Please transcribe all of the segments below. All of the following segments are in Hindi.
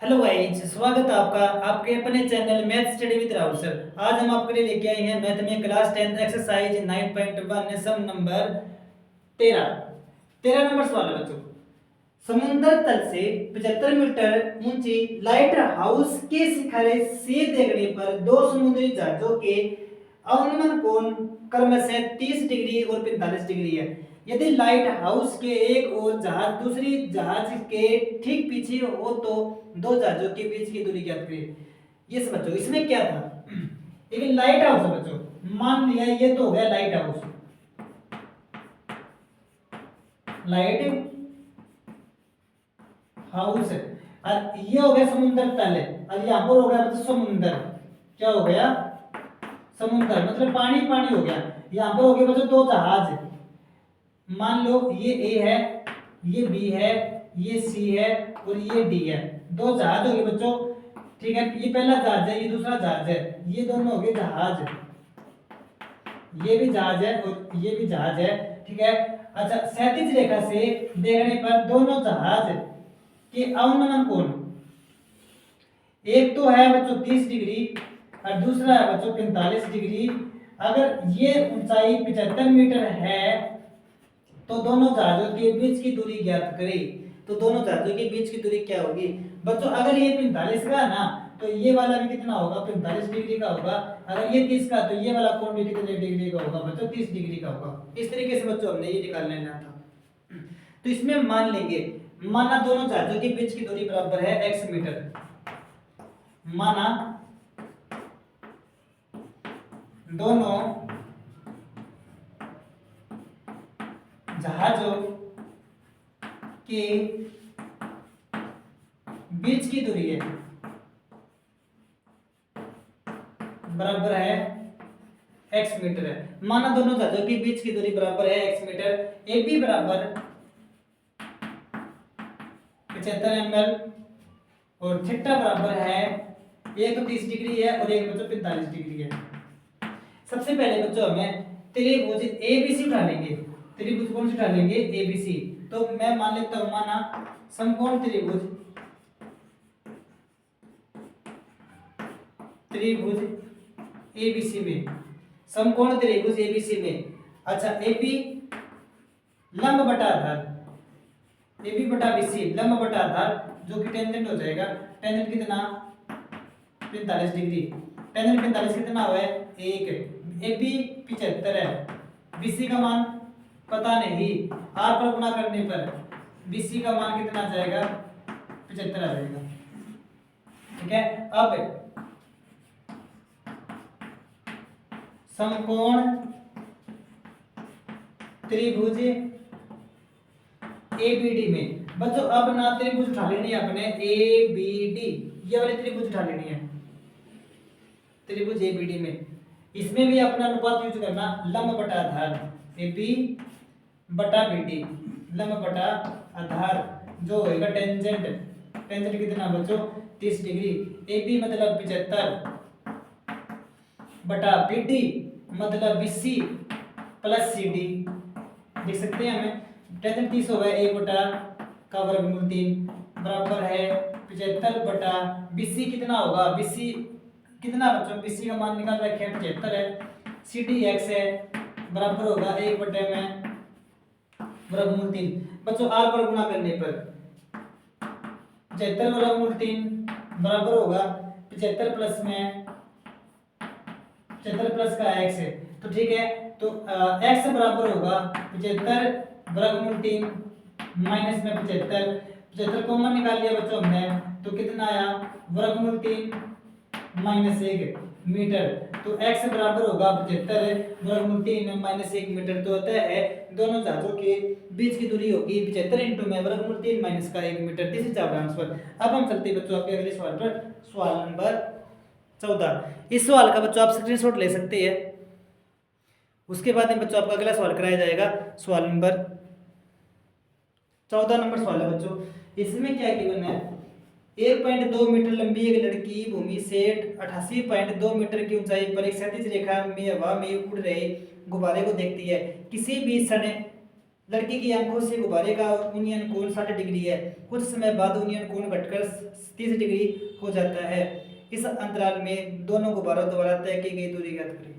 हेलो गाइस, स्वागत है आपका आपके अपने channel math study with Rahul sir. आज हम आपके लिए लेके आए हैं मैथ में क्लास 10 एक्सरसाइज 9.1 सम नंबर 13। 13 नंबर सवाल है बच्चों। समुद्र तल से 75 मीटर ऊंची लाइट हाउस के शिखर से देखने पर दो समुद्री जहाजों के अवनमन कोण क्रमशः 30 डिग्री और 45 डिग्री है। यदि लाइट हाउस के एक और जहाज दूसरी जहाज के ठीक पीछे हो तो दो जहाजों के बीच की दूरी ज्ञात करें। ये सब बच्चों इसमें क्या था, एक लाइट हाउस है बच्चों। मान लिया ये तो हो गया लाइट हाउस, लाइट हाउस है, और ये हो गया समुद्र तल है, और यहाँ पर हो गया बच्चों समुद्र। क्या हो गया? समुद्र मतलब पानी पानी हो गया। यहाँ पर हो गया बच्चों दो जहाज। मान लो ये ए है, ये बी है, ये सी है और ये डी है। दो जहाज हो गए बच्चों, ठीक है। ये पहला जहाज है, ये दूसरा जहाज है, ये दोनों हो गए जहाज। ये भी जहाज है और ये भी जहाज है, ठीक है। अच्छा, क्षैतिज रेखा से देखने पर दोनों जहाज के अवनमन कोण, एक तो है बच्चों 30 डिग्री और दूसरा है बच्चों 45 डिग्री। अगर ये ऊंचाई 75 मीटर है तो दोनों जहाजों के बीच की दूरी ज्ञात करें। तो दोनों जहाजों के बीच की दूरी क्या होगी बच्चों? अगर ये 45 का ना तो ये वाला भी कितना होगा? 45 डिग्री का होगा। अगर ये 30 का तो ये वाला कोण भी कितने डिग्री का होगा बच्चों? 30 डिग्री का होगा। इस तरीके से बच्चों हमने ये निकाल लेना था। तो इसमें मान लेंगे, माना दोनों जहाजों के बीच की दूरी बराबर है x मीटर। माना दोनों जहाजों के बीच की दूरी है बराबर है x मीटर है। माना दोनों जहाजों के बीच की दूरी बराबर है x मीटर। ए बी बराबर 75 एमएल और थीटा बराबर है, एक तो 30 डिग्री है और एक बच्चों 45 डिग्री है। सबसे पहले बच्चों हमें त्रिभुज एबीसी उठा लेंगे। त्रिभुज कौन सी उठा लेंगे? एबीसी। तो मैं मान लेता हूं, माना समकोण त्रिभुज, त्रिभुज एबीसी में, समकोण त्रिभुज एबीसी में। अच्छा, एबी लंब बटा आधार, एबी बटा बीसी लंब बटा आधार, जो कि टेंजेंट हो जाएगा। टेंजेंट कितना? 45 डिग्री। टेंजेंट 45 कितना हुआ है? 1। एबी 75 है, बीसी का मान पता नहीं, आर पर गुणा करने पर बीसी का मान कितना आ जाएगा? 75 आ जाएगा, ठीक है। अब समकोण त्रिभुज एबीडी में बच्चों, अब ना त्रिभुज उठा लेनी है अपने एबीडी, ये वाली त्रिभुज उठा लेनी है त्रिभुज एबीडी में। इसमें भी अपना अनुपात यूज करना, लंब बटा आधार, एबी बटा बीडी लंब बटा आधार, जो होगा टेंजेंट। टेंजेंट कितना बच्चों? 30 डिग्री। एबी मतलब 75 बटा बीडी मतलब बीसी प्लस सीडी, देख सकते हैं हमें। टेंजेंट 30 होगा, 1 बटा का वर्गमूल 3 बराबर है 75 बटा बीसी कितना होगा? बीसी कितना बच्चों? बीसी का मान निकाल रखे हैं 75 है। सीडी एक्स है, बराबर होगा 1 बटे में वर्गमूल 3। बच्चों आर पर गुणा करने पर 75 वर्गमूल 3 बराबर होगा 75 प्लस में 75 प्लस का x है, तो ठीक है। तो x बराबर होगा 75 वर्गमूल 3 माइनस में 75 कॉमन निकाल लिया बच्चों हमने, तो कितना आया? वर्गमूल 3 माइनस 1 मीटर। तो x बराबर होगा 75 वर्गमूल 3 माइनस 1 मीटर। तो होता है दोनों जहाजों के बीच की दूरी होगी 75 इंटू में वर्गमूल 3 माइनस का 1 metre. This is our answer. अब हम चलते हैं बच्चों आपके अगले सवाल पर, सवाल नंबर 14। इस सवाल का बच्चों आप स्क्रीनशॉट ले सकते हैं। उसके बाद में बच्चों आपका अगला सवाल कराया जाएगा, सवाल नंबर 14 नंबर सवाल है बच्चों। इसमें क्या गिवन है? 1.2 मीटर लंबी एक लड़की भूमि से 88.2 मीटर की ऊंचाई पर एक क्षैतिज रेखा में हवा में उड़ रहे गुब्बारे को देखती है। किसी भी क्षण लड़की की आंखों से गुब्बारे का उन्नयन कोण 60 डिग्री है। कुछ समय बाद उन्नयन कोण घटकर 30 डिग्री हो जाता है। इस अंतराल में दोनों गुब्बारों द्वारा तय की गई दूरी ज्ञात करें।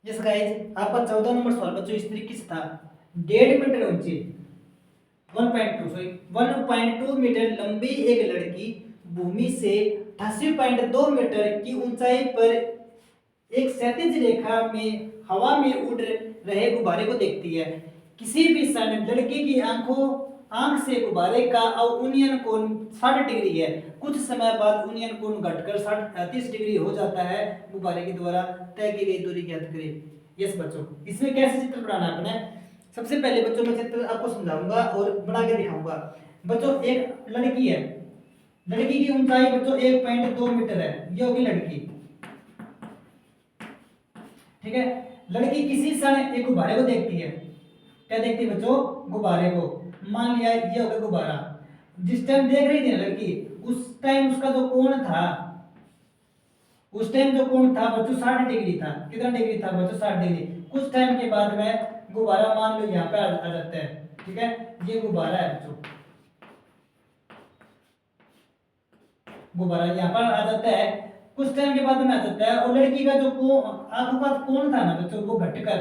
यस गाइस, आपका 14 नंबर सवाल बच्चों इस तरीके से था। 1.5 मीटर ऊंची 1.2 मीटर लंबी एक लड़की भूमि से 88.2 मीटर की ऊंचाई पर एक क्षैतिज रेखा में हवा में उड़ रहे गुब्बारे को देखती है। किसी भी क्षण लड़की की आंख से गुब्बारे का उन्नयन कोण 60 डिग्री है। कुछ समय बाद उन्नयन कोण घटकर 30 डिग्री हो जाता है। गुब्बारे के द्वारा तय की गई दूरी ज्ञात करें। यस बच्चों, इसमें कैसे चित्र बनाना है अपने? सबसे पहले बच्चों मैं चित्र आपको समझाऊंगा और बना के दिखाऊंगा। बच्चों एक लड़की है, लड़की की ऊंचाई बच्चों 1.2 मीटर है, ये होगी लड़की। ठीक है, लड़की किसी क्षण एक गुब्बारे को देखती है। क्या देखती है बच्चों? गुब्बारे को। मान लिया ये होगा गुब्बारा। जिस टाइम देख रही थी ना लड़की, उस टाइम उसका जो कोण था, उस टाइम जो कोण था बच्चों 60 डिग्री था। कितना डिग्री था बच्चों? 60 डिग्री। कुछ टाइम के बाद में गुब्बारा मान लो यहाँ पे आ जाता है। ठीक है, ये गुब्बारा है बच्चों, गुब्बारा यहाँ पर आ जाता है। कुछ टाइम के बाद में आ जाता है और लड़की का जो आंखों का कोण था ना बच्चों, वो घटकर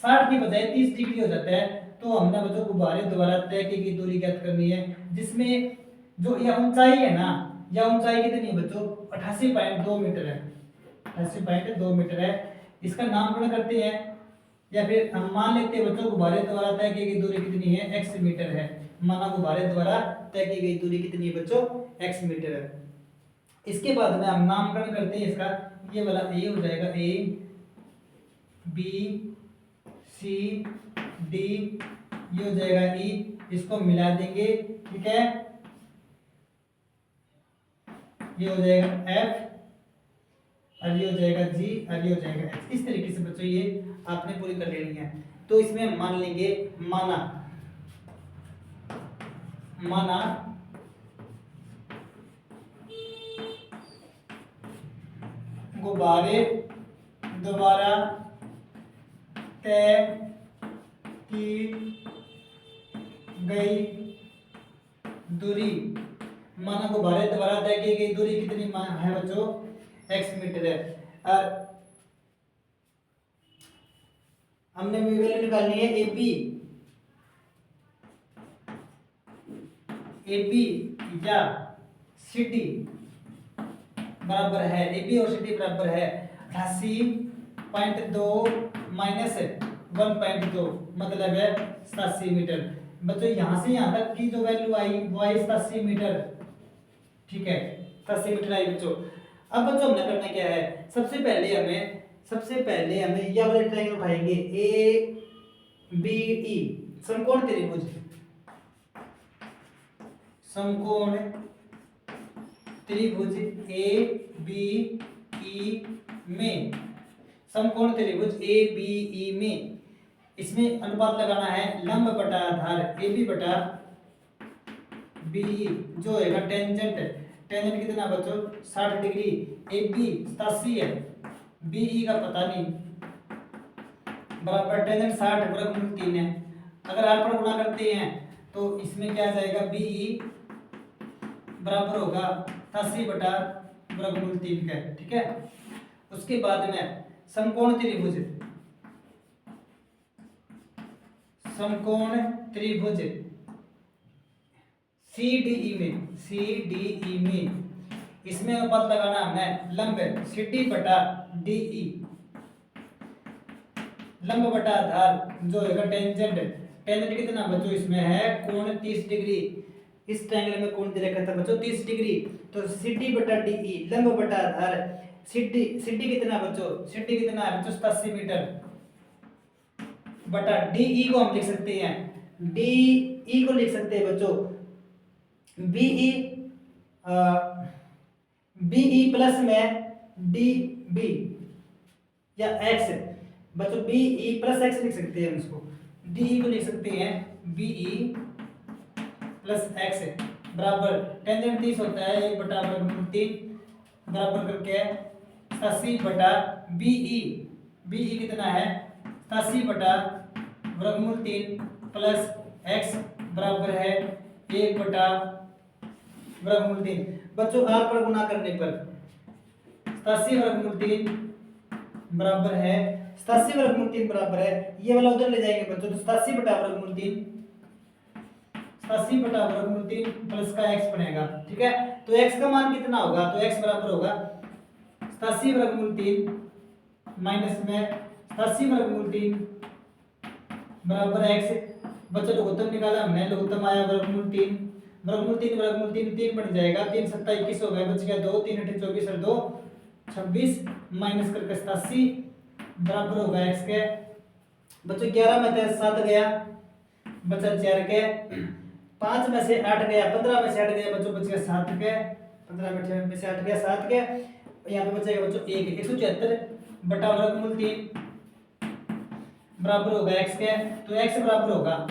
60 की बजाय 30 डिग्री हो जाता है। तो हमने बच्चों गुब्बारे द्वारा तय की गई दूरी ज्ञात करनी है, जिसमें जो यह ऊंचाई है ना, यह ऊंचाई कितनी है बच्चों? 88.2 मीटर है। 88.2 मीटर है। इसका नामकरण करते हैं या फिर हम मान लेते हैं बच्चों गुब्बारे द्वारा तय की गई दूरी कितनी है? x मीटर है। माना गुब्बारे द्वारा तय की गई दूरी कितनी है बच्चों? x मीटर है। इसके बाद में हम नामकरण करते हैं इसका। ये वाला ए हो जाएगा, ए बी सी डी, ये हो जाएगा ई, इसको मिला देंगे। ठीक है, ये हो जाएगा एफ और ये हो जाएगा जी और ये हो जाएगा एच। इस तरीके से बच्चों ये आपने पूरी कर लेनी है। तो इसमें मान लेंगे, माना माना गुब्बारे द्वारा तय की गई दूरी, माना गुब्बारे द्वारा तय की गई दूरी कितनी है बच्चों? x मीटर है। और हमने वैल्यू निकालनी है ए बी या सी डी बराबर है, ए बी और सी डी बराबर है 88.2 माइनस 1.2 मतलब है 87 मीटर। बच्चों यहाँ से यहाँ तक की जो वैल्यू आई वो आई 87 मीटर। ठीक है, 87 मीटर आई बच्चों। अब बच्चों हमने करना क्या है? सबसे पहले हमें यह वाला ट्रायंगल उठाएंगे, ए बी ई समकोण त्रिभुज, समकोण त्रिभुज ए बी ई में, समकोण त्रिभुज ए बी ई में इसमें अनुपात लगाना है लंब बटा आधार ए बी बटा बी ई, जो है टेंजेंट। टेंजेंट कितना बच्चों? 60 डिग्री। ए बी 87 है, बी ई का पता नहीं, बराबर टेंजेंट 60 वर्गमूल 3 है। अगर आर पर गुणा करते हैं तो इसमें क्या आ जाएगा? बी ई बराबर होगा 88 बटा वर्गमूल 3 का। ठीक है, उसके बाद में समकोण त्रिभुज, समकोण त्रिभुज सी डी ई में इसमें अनुपात लगाना हमने लंब सी डी बटा डी ई, लंब बटा आधार जो है टेंजेंट। टेंजेंट कितना बच्चों इसमें है? कोण 30 डिग्री। इस ट्रायंगल में कोण दे रखा था बच्चों 30 डिग्री। तो सी डी बटा डी ई लंब बटा आधार, सी डी कितना बच्चों? सी डी कितना है बच्चों? 87 मीटर बटा डी ई को हम लिख सकते हैं, डी ई को लिख सकते हैं बच्चों बीई, बीई प्लस में डी बी या एक्स बच्चों, बीई प्लस एक्स लिख सकते हैं हम इसको, डी को लिख सकते हैं बीई प्लस एक्स। बराबर टेंजेंट 30 होता है 1/√3 बराबर करके 87/BE। BE कितना है 87/√3 प्लस x बराबर है 1/√3। बच्चों r पर गुणा करने पर 87/3 बराबर है 87/3 बराबर है, ये वाला उधर ले जाएंगे बच्चों, तो 87/3 प्लस का x बनेगा। ठीक है, तो x का मान कितना होगा, तो x बराबर होगा 87/3 माइनस में 87/3 बराबर x। बच्चों लघुत्तम निकाला हमने, लघुत्तम आया √3 3 बन जाएगा, 3 7 21 हो गया, बच गया 2 3 8 24 और 2 26 माइनस करके 87 बराबर होगा x के। बच्चों 11 में से 7 गया, बचा 4 के, 5 में से 8 गया, 15 में से 8 गया, बच्चों बच गया 7 के, 15 में से 8 गया 7 के, यहाँ पे बचेगा बच्चों 174/√3 बराबर होगा x के। तो x बराबर होगा,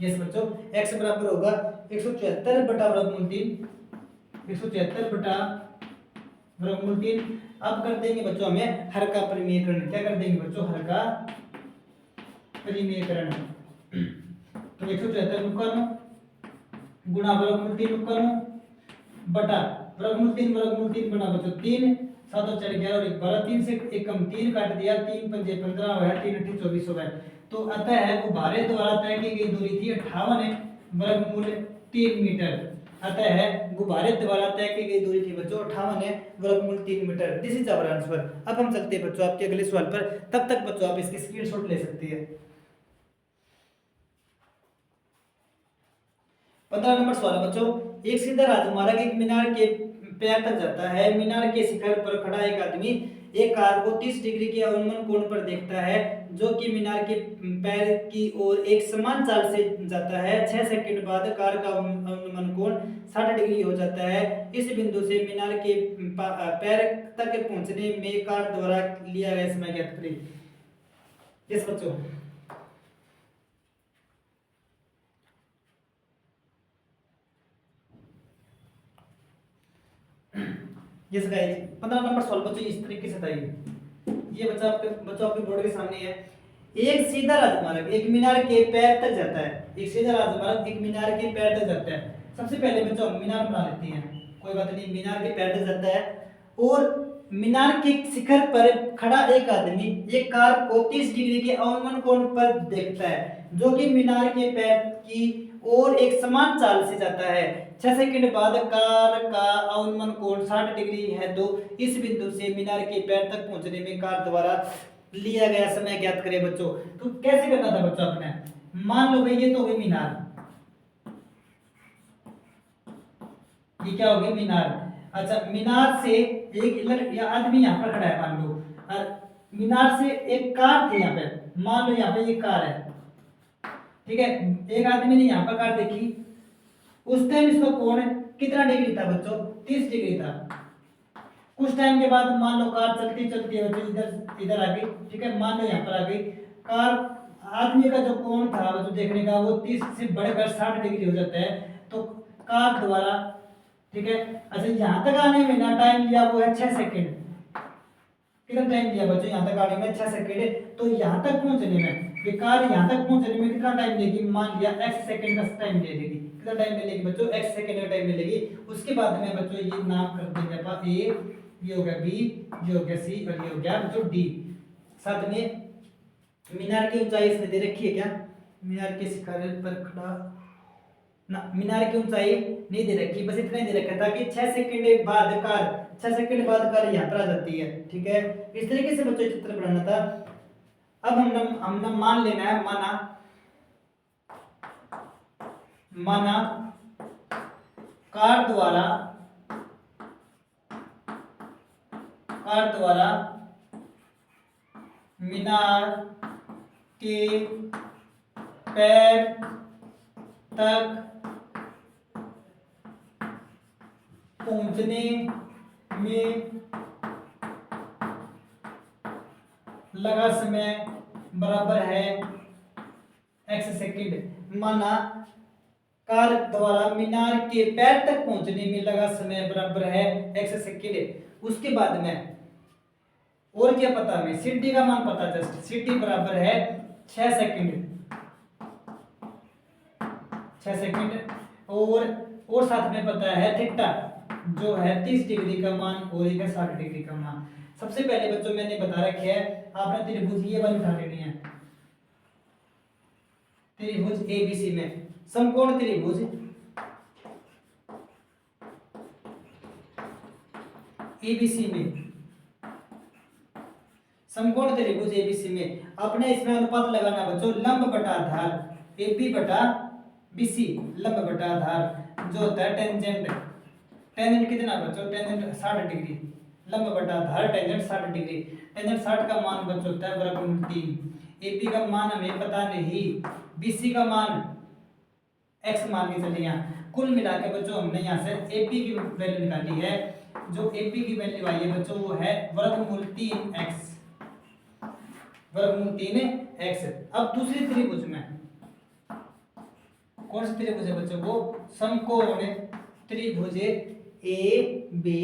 यस बच्चों, x बराबर होगा 174/√3 174/√3। अब कर देंगे बच्चों हमें हर का परिमेयकरण। क्या कर देंगे बच्चों, हर का परिमेयकरण। तो 174 गुणा √3 बटा √3 बना बच्चों 3 7 और 4 11 और 1 12, 3 से 1 कम 3 काट दिया, 3 पंजे 15 हो गया, 3 8 24 हो गया। तो अतः है गुब्बारे द्वारा तय की गई दूरी थी 58 √3 मीटर। अतः है गुब्बारे द्वारा तय की गई दूरी थी बच्चों 58 √3 metre. This is our answer. अब हम चलते हैं बच्चों आपके अगले सवाल पर, तब तक बच्चों आप इसके स्क्रीनशॉट ले सकते हैं। 15 नंबर सवाल है बच्चों, एक सीधा राजमार्ग एक मीनार के पैर तक जाता है। मीनार के शिखर पर खड़ा एक आदमी एक कार को 30 डिग्री के अवनमन कोण पर देखता है, जो कि मीनार के पैर की ओर एक समान चाल से जाता है। 6 सेकंड बाद कार का अवनमन कोण 60 डिग्री हो जाता है। इस बिंदु से मीनार के पैर तक पहुंचने में कार द्वारा लिया गया समय ज्ञात करें। यस बच्चों, यस गाइस 15 नंबर सवाल बच्चों इस तरीके से था। ये बच्चों आपके बोर्ड के सामने है। एक सीधा राजमार्ग एक मीनार के पैर तक जाता है। एक सीधा राजमार्ग एक मीनार के पैर तक जाता है। सबसे पहले बच्चों मीनार बना लेते हैं, कोई बात नहीं, मीनार के पैर तक जाता है और मीनार के शिखर पर खड़ा एक आदमी एक कार को 30 डिग्री के अवनमन कोण पर देखता है, जो कि मीनार के पैर की और एक समान चाल से जाता है। 6 सेकंड बाद कार का अवनमन कोण 60 डिग्री है, तो इस बिंदु से मीनार के पैर तक पहुंचने में कार द्वारा लिया गया समय ज्ञात करें बच्चों। तो कैसे करना था बच्चों आपने, मान लो भाई ये तो होगी मीनार, ये क्या होगी मीनार। अच्छा, मीनार से एक या आदमी यहाँ पर खड़ा है मान लो, और मीनार से एक कार थी यहाँ पे, मान लो यहाँ पे ये कार है, ठीक है, एक आदमी ने यहाँ पर कार देखी, उस टाइम इसका कोण कितना डिग्री था बच्चों, 30 डिग्री था। कुछ टाइम के बाद मान लो कार चलती चलती है बच्चों इधर आ गई, ठीक है, मान लो यहाँ पर आ गई कार, आदमी का जो कोण था बच्चों देखने का वो 30 से बढ़कर 60 डिग्री हो जाता है। तो कार द्वारा, ठीक है, अच्छा यहाँ तक आने में ना टाइम लिया वो है 6 सेकंड। कितना टाइम लिया बच्चों यहाँ तक आने में, 6 सेकंड। तो यहाँ तक पहुंचने में ये कार यहाँ तक पहुंचने में कितना टाइम लेगी, मान लिया x सेकंड का टाइम ले लेगी। कितना टाइम ले लेगी बच्चों, x सेकंड का टाइम ले लेगी। उसके बाद में बच्चों ये नाम कर देंगे अपन a, ये हो गया b, ये हो गया c और ये हो गया बच्चों d। साथ में मीनार की ऊंचाई इसने दे रखी है क्या, मीनार के शिखर पर खड़ा ना, मीनार की ऊंचाई नहीं दे रखी, बस इतना ही दे रखा था कि 6 सेकंड बाद कार यहाँ पर आ जाती है। ठीक है, इस तरीके से बच्चों चित्र बनाना था। अब हमने मान लेना है, माना कार द्वारा मीनार के पैर तक पहुंचने में लगा समय बराबर है x सेकंड। माना कार द्वारा मीनार के पैर तक पहुंचने में लगा समय बराबर है x सेकंड। उसके बाद में और क्या पता हमें, ct का मान पता, जस्ट ct बराबर है 6 सेकंड, 6 सेकंड। और साथ में पता है थीटा जो है 30 डिग्री का मान और एक है 60 डिग्री का मान। सबसे पहले बच्चों मैंने बता रखे है, आपने त्रिभुज ये वाली उठा लेनी है। त्रिभुज एबीसी में समकोण त्रिभुज एबीसी में, समकोण त्रिभुज एबीसी में अपने इसमें अनुपात लगाना बच्चों लंब बटा आधार एबी बटा बीसी, लंब बटा आधार जो होता है टेंजेंट। टेंजेंट कितना बच्चों, टेंजेंट 60 डिग्री, लंब बटा आधार टेंजेंट 60 डिग्री। टेंजेंट 60 का मान बच्चों होता है वर्गमूल 3। एबी का मान हमें पता नहीं, बीसी का मान x मान के चलिए। यहाँ कुल मिला के बच्चों हमने यहाँ से एपी की वैल्यू निकाली है। जो एपी की वैल्यू आई है बच्चों वो है वर्गमूल 3x, वर्गमूल 3x। अब दूसरी त्रिभुज में कौन सी त्रिभुज है बच्चों, वो समकोण त्रिभुज ए बी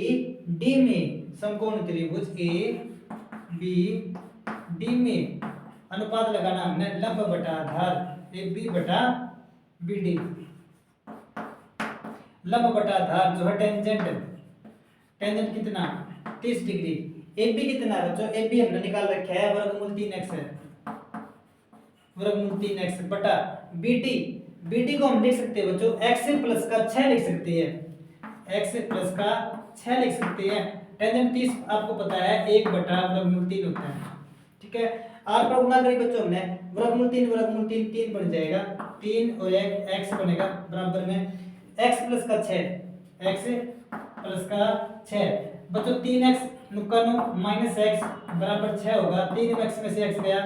डी में, समकोण त्रिभुज ए बी डी में अनुपात लगाना हमने लंब बटा आधार ए बी बटा बी डी। लंब बटा आधार जो है टेंजेंट, टेंजेंट कितना 30 डिग्री। ए बी कितना है बच्चों, ए बी हमने निकाल रखा है वर्गमूल 3x है, वर्गमूल 3x बटा बी डी। बी डी को हम लिख सकते हैं बच्चों x प्लस का 6 लिख सकते हैं, x प्लस का 6 लिख सकते हैं। टेंजेंट 30 आपको पता है 1 बटा वर्गमूल 3 होता है, ठीक है। r पर गुणा करें बच्चों हमने, वर्गमूल 3 3 बन जाएगा, 3 और 1 x बनेगा बराबर में x प्लस का 6, x प्लस का 6 बच्चों 3x नुक्कानो माइनस x बराबर 6 होगा। 3x में से x गया,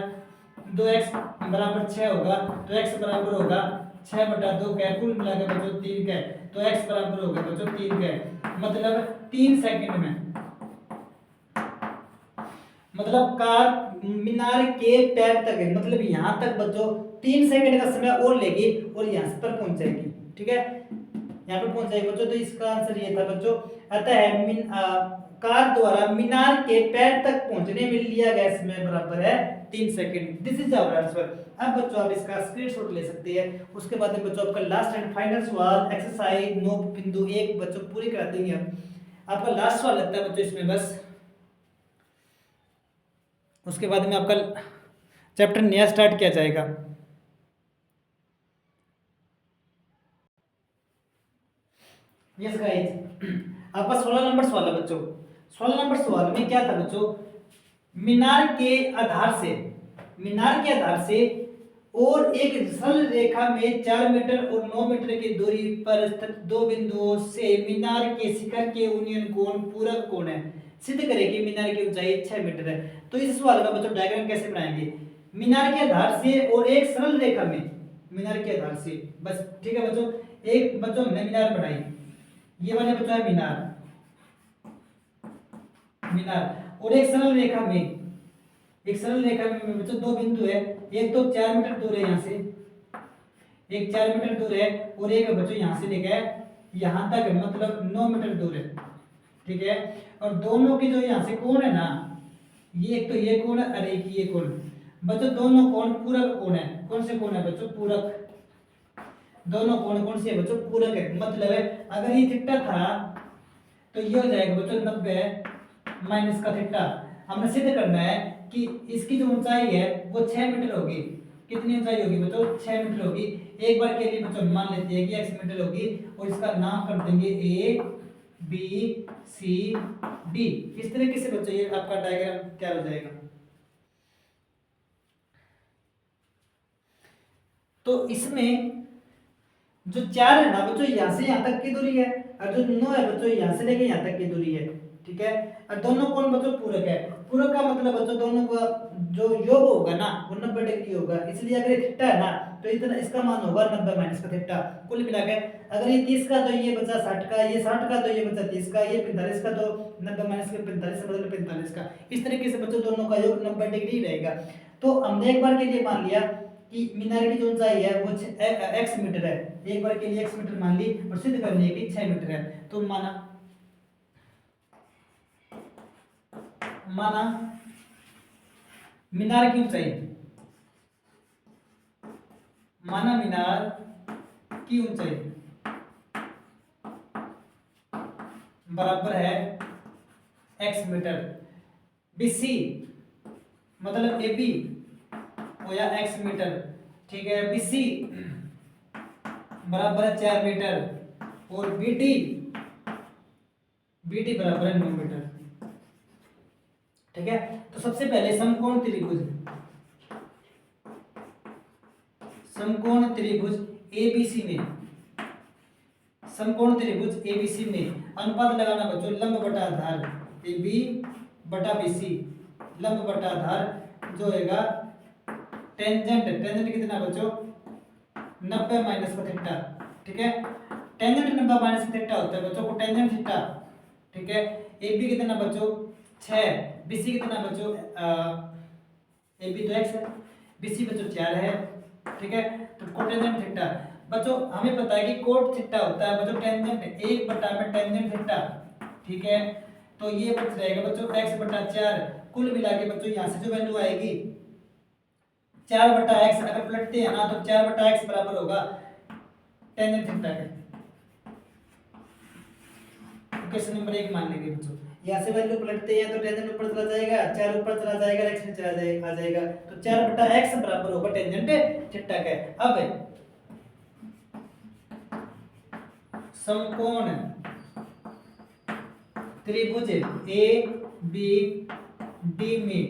2x बराबर 6 होगा, तो x बराबर होगा 6 बटा 2 का, कुल मिलाकर बच्चों 3 का, तो x बराबर होगा बच्चों 3 का, मतलब 3 सेकंड में, मतलब कार मीनार के पैर तक है, मतलब यहाँ तक बच्चों 3 सेकंड का समय और लेगी और यहाँ पर पहुंच जाएगी, ठीक है, यहाँ पर पहुंच जाएगी बच्चों। तो इसका आंसर ये था बच्चों, अतः कार द्वारा मीनार के पैर तक पहुंचने में लिया गया समय बराबर है 3 second. This is our answer. अब बच्चों आप इसका स्क्रीनशॉट ले सकते हैं। उसके बाद में बच्चों आपका लास्ट एंड फाइनल सवाल एक्सरसाइज 9.1 बच्चों पूरी करा देंगे। अब आपका लास्ट सवाल लगता है बच्चों इसमें बस, उसके बाद में आपका चैप्टर नया स्टार्ट किया जाएगा। यस गाइस, आपका 16 नंबर सवाल है बच्चों। 16 नंबर सवाल में क्या था बच्चों, मीनार के आधार से, मीनार के आधार से और एक सरल रेखा में 4 मीटर और 9 मीटर की दूरी पर स्थित दो बिंदुओं से मीनार के शिखर के यूनियन कोण पूरक कोण है। सिद्ध करें कि मीनार की ऊंचाई 6 मीटर है। तो इस सवाल का बच्चों डायग्राम कैसे बनाएंगे, मीनार के आधार से और एक सरल रेखा में, मीनार के आधार से बस, ठीक है बच्चों। एक बच्चों हमने मीनार बनाई, ये वाले बच्चों है मीनार, मीनार और एक सरल रेखा में, एक सरल रेखा में बच्चों दो बिंदु है, एक तो 4 मीटर दूर है यहाँ से, एक 4 मीटर दूर है और एक बच्चों यहाँ से लेकर यहाँ तक है, मतलब 9 मीटर दूर है, ठीक है। और दोनों की जो यहाँ से कोण है ना, ये एक तो ये कोण है और एक ये कोण, बच्चों दोनों कोण पूरक कोण है। कौन से कोण है बच्चों, पूरक, दोनों कोण कौन से है बच्चों, पूरक है। मतलब है अगर ये थीटा था तो ये हो जाएगा बच्चों 90 माइनस का थीटा। हमें सिद्ध करना है कि इसकी जो ऊंचाई है वो 6 मीटर होगी। कितनी ऊंचाई होगी बच्चों, 6 मीटर होगी। एक बार के लिए बच्चों मान लेते हैं कि x मीटर होगी और इसका नाम कर देंगे ए बी सी डी। इस तरीके से बच्चों ये आपका डायग्राम तैयार हो जाएगा। तो इसमें जो 4 है ना बच्चों, यहाँ से यहाँ तक की दूरी है, और जो 9 है बच्चों यहाँ से लेके यहाँ तक की दूरी है, ठीक है। और दोनों कोण बच्चों पूरक है। पूरक का मतलब बच्चों दोनों का जो योग होगा ना वो 90 डिग्री होगा। इसलिए अगर थीटा है ना तो इतना इसका मान होगा 90 माइनस का थीटा। कुल मिला के अगर ये 30 का तो ये बचा 60 का, ये 60 का तो ये बचा 30 का, ये 45 का तो 90 माइनस का 45 मतलब 45 का। इस तरीके से बच्चों दोनों का योग 90 डिग्री रहेगा। तो हमने एक बार के लिए मान लिया कि मीनार की जो ऊंचाई है वो x मीटर है, एक बार के लिए x मीटर मान ली और सिद्ध कर लिया कि 6 मीटर है। तो माना मीनार की ऊंचाई, माना मीनार की ऊंचाई बराबर है x मीटर। BC मतलब AB हो या x मीटर, ठीक है। BC बराबर है 4 मीटर और BD बराबर है 9 मीटर, ठीक है। तो सबसे पहले समकोण त्रिभुज ABC में, समकोण त्रिभुज ABC में अनुपात लगाना बच्चों लंब बटा आधार AB बटा BC, लंब बटा आधार जो होगा टेंजेंट कितना बच्चों 90 माइनस का थीटा, ठीक है। टेंजेंट 90 माइनस का थीटा होता है बच्चों को टेंजेंट थीटा, ठीक है। AB कितना बच्चों 6, BC कितना बच्चों AB तो x है, BC बच्चों 4 है, ठीक है। तो कोटेंजेंट थीटा बच्चों हमें पता है कि कोट थीटा होता है बच्चों टेंजेंट 1 बटा में टेंजेंट थीटा, ठीक है। तो ये बच जाएगा बच्चों x बटा 4, कुल मिला के बच्चों यहाँ से जो वैल्यू आएगी 4 बटा x, अगर पलटते हैं ना तो 4 बटा x बराबर होगा टेंजेंट थीटा के। क्वेश्चन नंबर 1 मान लेंगे बच्चों, यहाँ से वैल्यू पलटते हैं तो टेंजेंट ऊपर चला जाएगा, 4 ऊपर चला जाएगा, x नीचे आ जाएगा, तो 4 बटा x बराबर होगा टेंजेंट थीटा का। अब समकोण त्रिभुज ABD में,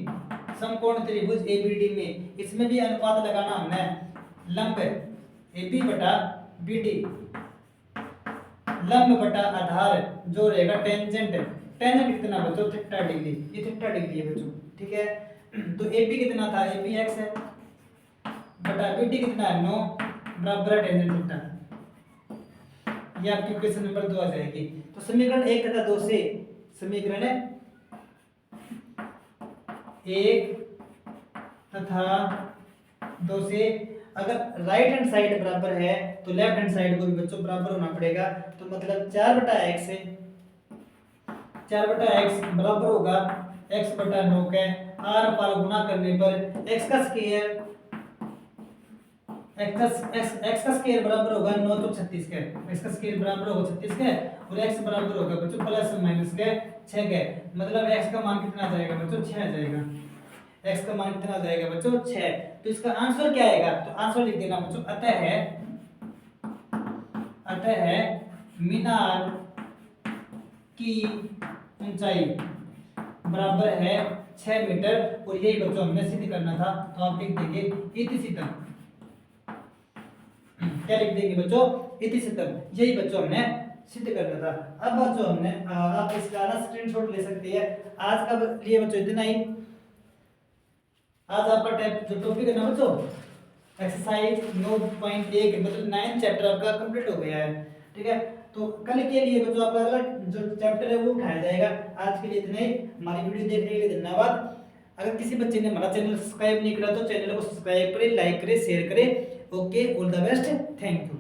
समकोण त्रिभुज ABD में इसमें भी अनुपात लगाना हमने लंब AB बटा BD, लंब बटा आधार जो रहेगा टेंजेंट कितना बच्चों थीटा डिग्री, ये थीटा डिग्री है बच्चों, ठीक है। तो AB कितना था AB x है बटा BD कितना है 9 बराबर है टेंजेंट थीटा। ये आपकी क्वेश्चन नंबर 2 आ जाएगी। तो समीकरण 1 तथा 2 से, समीकरण 1 तथा 2 से अगर राइट हैंड साइड बराबर है तो लेफ्ट हैंड साइड को भी बच्चों बराबर होना पड़ेगा। तो मतलब 4 बटा x है, 4 बटा x बराबर होगा x बटा 9 के, r पर गुना करने पर x का स्क्वायर बराबर होगा 9 तो 36 के, x का स्क्वायर बराबर होगा 36 के और x बराबर होगा बच्चों प्लस माइनस के 6 के, मतलब x का मान कितना आ जाएगा बच्चों 6 आ जाएगा, x का मान कितना आ जाएगा बच्चों 6। तो इसका आंसर क्या आएगा, तो आंसर लिख देना बच्चों अतः है मीनार की ऊंचाई बराबर है 6 मीटर और यही बच्चों हमने सिद्ध करना था। तो आप लिख देंगे इति सिद्धम, क्या लिख देंगे बच्चों इति सिद्धम, यही बच्चों हमने सिद्ध करना था। अब बच्चों हमने आप इसका ना स्क्रीनशॉट ले सकते हैं। आज का लिए बच्चों इतना ही। आज आपका जो टॉपिक है ना बच्चों एक्सरसाइज 9.1 मतलब 9th चैप्टर आपका कंप्लीट हो गया है, ठीक है। तो कल के लिए बच्चों आपका अगला जो चैप्टर है वो उठाया जाएगा। आज के लिए इतना ही। हमारी वीडियो देखने के लिए धन्यवाद। अगर किसी बच्चे ने हमारा चैनल सब्सक्राइब नहीं करा तो चैनल को सब्सक्राइब करें, लाइक करें, शेयर करें। Okay, all the best, thank you.